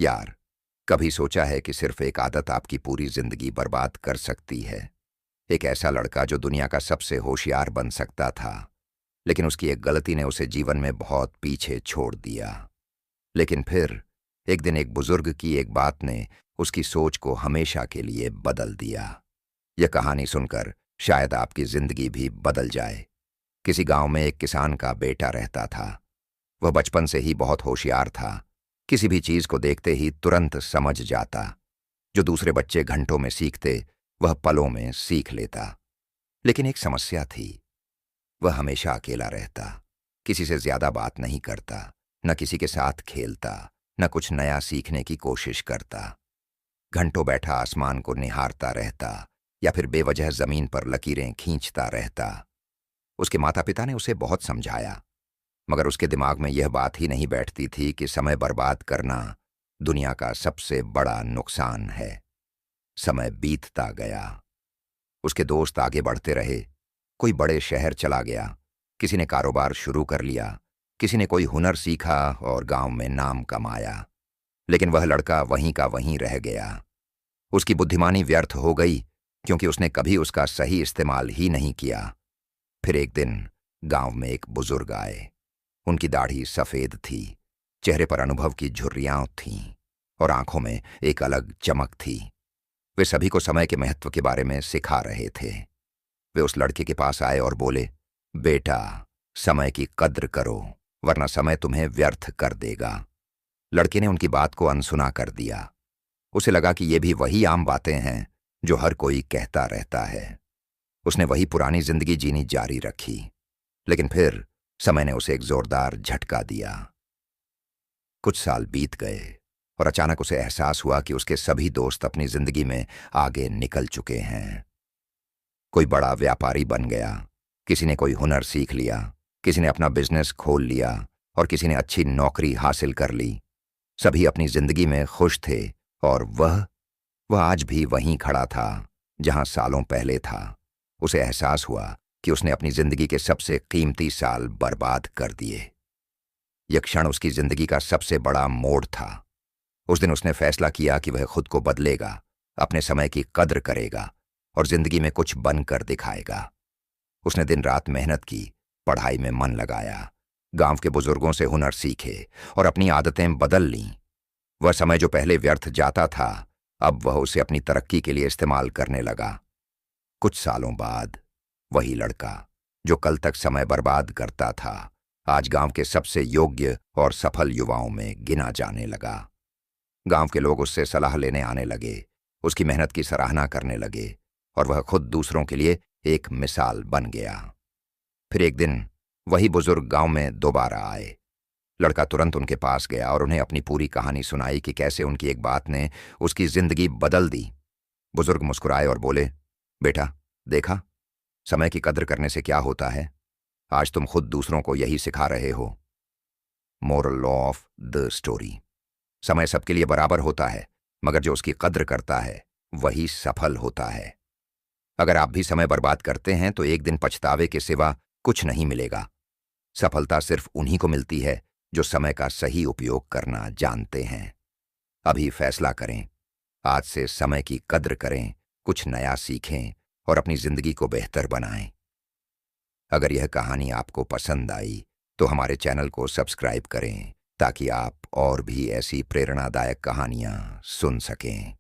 यार, कभी सोचा है कि सिर्फ एक आदत आपकी पूरी जिंदगी बर्बाद कर सकती है? एक ऐसा लड़का जो दुनिया का सबसे होशियार बन सकता था, लेकिन उसकी एक गलती ने उसे जीवन में बहुत पीछे छोड़ दिया। लेकिन फिर एक दिन एक बुजुर्ग की एक बात ने उसकी सोच को हमेशा के लिए बदल दिया। यह कहानी सुनकर शायद आपकी जिंदगी भी बदल जाए। किसी गांव में एक किसान का बेटा रहता था। वह बचपन से ही बहुत होशियार था। किसी भी चीज को देखते ही तुरंत समझ जाता। जो दूसरे बच्चे घंटों में सीखते, वह पलों में सीख लेता। लेकिन एक समस्या थी। वह हमेशा अकेला रहता, किसी से ज्यादा बात नहीं करता, न किसी के साथ खेलता, न कुछ नया सीखने की कोशिश करता। घंटों बैठा आसमान को निहारता रहता या फिर बेवजह जमीन पर लकीरें खींचता रहता। उसके माता पिता ने उसे बहुत समझाया, मगर उसके दिमाग में यह बात ही नहीं बैठती थी कि समय बर्बाद करना दुनिया का सबसे बड़ा नुकसान है। समय बीतता गया। उसके दोस्त आगे बढ़ते रहे। कोई बड़े शहर चला गया, किसी ने कारोबार शुरू कर लिया, किसी ने कोई हुनर सीखा और गांव में नाम कमाया। लेकिन वह लड़का वहीं का वहीं रह गया। उसकी बुद्धिमानी व्यर्थ हो गई, क्योंकि उसने कभी उसका सही इस्तेमाल ही नहीं किया। फिर एक दिन गांव में एक बुजुर्ग आए। उनकी दाढ़ी सफेद थी, चेहरे पर अनुभव की झुर्रियां थीं और आंखों में एक अलग चमक थी। वे सभी को समय के महत्व के बारे में सिखा रहे थे। वे उस लड़के के पास आए और बोले, बेटा, समय की कद्र करो, वरना समय तुम्हें व्यर्थ कर देगा। लड़के ने उनकी बात को अनसुना कर दिया। उसे लगा कि ये भी वही आम बातें हैं जो हर कोई कहता रहता है। उसने वही पुरानी जिंदगी जीनी जारी रखी। लेकिन फिर समय ने उसे एक जोरदार झटका दिया। कुछ साल बीत गए और अचानक उसे एहसास हुआ कि उसके सभी दोस्त अपनी जिंदगी में आगे निकल चुके हैं। कोई बड़ा व्यापारी बन गया, किसी ने कोई हुनर सीख लिया, किसी ने अपना बिजनेस खोल लिया और किसी ने अच्छी नौकरी हासिल कर ली। सभी अपनी जिंदगी में खुश थे और वह आज भी वहीं खड़ा था जहां सालों पहले था। उसे एहसास हुआ कि उसने अपनी जिंदगी के सबसे कीमती साल बर्बाद कर दिए। यह क्षण उसकी जिंदगी का सबसे बड़ा मोड़ था। उस दिन उसने फैसला किया कि वह खुद को बदलेगा, अपने समय की कद्र करेगा और जिंदगी में कुछ बनकर दिखाएगा। उसने दिन रात मेहनत की, पढ़ाई में मन लगाया, गांव के बुजुर्गों से हुनर सीखे और अपनी आदतें बदल लीं। वह समय जो पहले व्यर्थ जाता था, अब वह उसे अपनी तरक्की के लिए इस्तेमाल करने लगा। कुछ सालों बाद वही लड़का जो कल तक समय बर्बाद करता था, आज गांव के सबसे योग्य और सफल युवाओं में गिना जाने लगा। गांव के लोग उससे सलाह लेने आने लगे, उसकी मेहनत की सराहना करने लगे और वह खुद दूसरों के लिए एक मिसाल बन गया। फिर एक दिन वही बुजुर्ग गांव में दोबारा आए। लड़का तुरंत उनके पास गया और उन्हें अपनी पूरी कहानी सुनाई कि कैसे उनकी एक बात ने उसकी जिंदगी बदल दी। बुजुर्ग मुस्कुराए और बोले, बेटा, देखा, समय की कद्र करने से क्या होता है। आज तुम खुद दूसरों को यही सिखा रहे हो। Moral law of the story. समय सबके लिए बराबर होता है, मगर जो उसकी कद्र करता है वही सफल होता है। अगर आप भी समय बर्बाद करते हैं तो एक दिन पछतावे के सिवा कुछ नहीं मिलेगा। सफलता सिर्फ उन्हीं को मिलती है जो समय का सही उपयोग करना जानते हैं। अभी फैसला करें, आज से समय की कद्र करें, कुछ नया सीखें और अपनी जिंदगी को बेहतर बनाएं। अगर यह कहानी आपको पसंद आई तो हमारे चैनल को सब्सक्राइब करें ताकि आप और भी ऐसी प्रेरणादायक कहानियां सुन सकें।